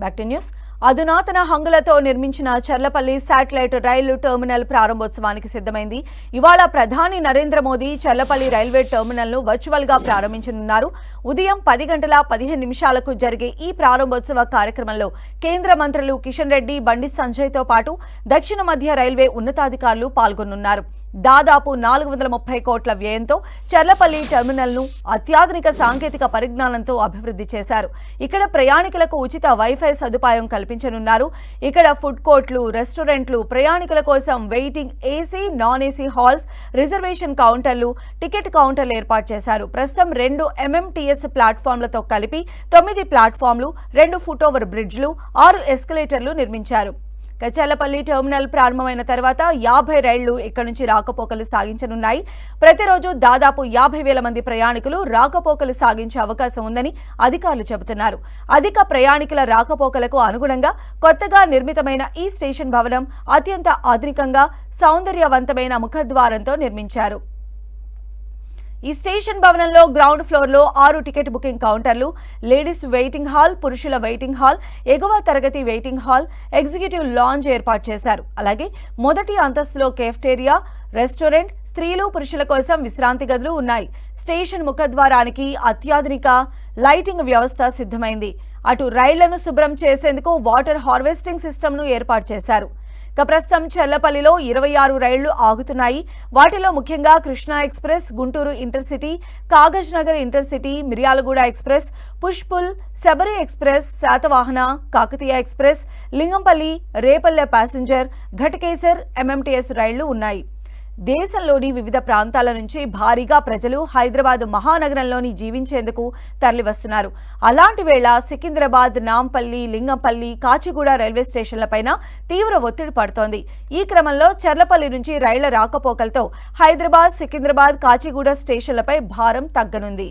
Back to news. అధునాతన హంగులతో నిర్మించిన చర్లపల్లి శాటిలైట్ రైలు టెర్మినల్ ప్రారంభోత్సవానికి సిద్ధమైంది. ఇవాళ ప్రధాని నరేంద్ర మోదీ చర్లపల్లి రైల్వే టెర్మినల్ ను వర్చువల్ గా ప్రారంభించనున్నారు. ఉదయం 10:15 జరిగే ఈ ప్రారంభోత్సవ కార్యక్రమంలో కేంద్ర మంత్రులు కిషన్ రెడ్డి, బండి సంజయ్ తో పాటు దక్షిణ మధ్య రైల్వే ఉన్నతాధికారులు పాల్గొనున్నారు. దాదాపు 430 కోట్ల వ్యయంతో చర్లపల్లి టెర్మినల్ ను అత్యాధునిక సాంకేతిక పరిజ్ఞానంతో అభివృద్ధి చేశారు. ఇక్కడ ప్రయాణికులకు ఉచిత వైఫై సదుపాయం కల్పించనున్నారు. ఇక్కడ ఫుడ్ కోర్టులు, రెస్టారెంట్లు, ప్రయాణికుల కోసం waiting AC, non AC halls, reservation కౌంటర్లు, టికెట్ కౌంటర్లు ఏర్పాటు చేశారు. ప్రస్తుతం 2 MMTS ప్లాట్ఫామ్లతో కలిపి 9 ప్లాట్ఫామ్లు, 2 ఫుట్ఓవర్ బ్రిడ్జ్లు, 6 ఎస్కలేటర్లు నిర్మించారు. చర్లపల్లి టెర్మినల్ ప్రారంభమైన తర్వాత 50 రైళ్లు ఇక్కడి నుంచి రాకపోకలు సాగించనున్నాయి. ప్రతిరోజు దాదాపు 50,000 మంది ప్రయాణికులు రాకపోకలు సాగించే అవకాశం ఉందని అధికారులు చెబుతున్నారు. అధిక ప్రయాణికుల రాకపోకలకు అనుగుణంగా కొత్తగా నిర్మితమైన ఈ స్టేషన్ భవనం అత్యంత ఆధునికంగా సౌందర్యవంతమైన ముఖద్వారంతో నిర్మించారు. ఈ స్టేషన్ భవనంలో గ్రౌండ్ ఫ్లోర్ లో 6 టికెట్ బుకింగ్ కౌంటర్లు, లేడీస్ వెయిటింగ్ హాల్, పురుషుల వెయిటింగ్ హాల్, ఎగువ తరగతి వెయిటింగ్ హాల్, ఎగ్జిక్యూటివ్ లాంజ్ ఏర్పాటు చేశారు. అలాగే మొదటి అంతస్తులో కేఫ్టేరియా, రెస్టారెంట్, స్త్రీలు, పురుషుల కోసం విశ్రాంతి గదులు ఉన్నాయి. స్టేషన్ ముఖద్వారానికి అత్యాధునిక లైటింగ్ వ్యవస్థ సిద్ధమైంది. అటు రైళ్లను శుభ్రం చేసేందుకు వాటర్ హార్వెస్టింగ్ సిస్టమ్ను ఏర్పాటు చేశారు. ప్రస్తుతం చర్లపల్లిలో 26 రైళ్లు ఆగుతున్నాయి. వాటిలో ముఖ్యంగా Krishna express, Guntur intercity, Kagaznagar intercity, Miryalaguda express, push pull, Sabari express, Satavahana, Kakatiya express, Lingampalli, Repalle passenger, Ghatkesar MMTS రైళ్లు ఉన్నాయి. దేశంలోని వివిధ ప్రాంతాల నుంచి భారీగా ప్రజలు హైదరాబాద్ మహానగరంలోని జీవించేందుకు తరలివస్తున్నారు. అలాంటి వేళ సికింద్రాబాద్, నాంపల్లి, లింగంపల్లి, కాచిగూడ రైల్వే స్టేషన్లపైన తీవ్ర ఒత్తిడి పడుతోంది. ఈ క్రమంలో చర్లపల్లి నుంచి రైళ్ల రాకపోకలతో హైదరాబాద్, సికింద్రాబాద్, కాచిగూడ స్టేషన్లపై భారం తగ్గనుంది.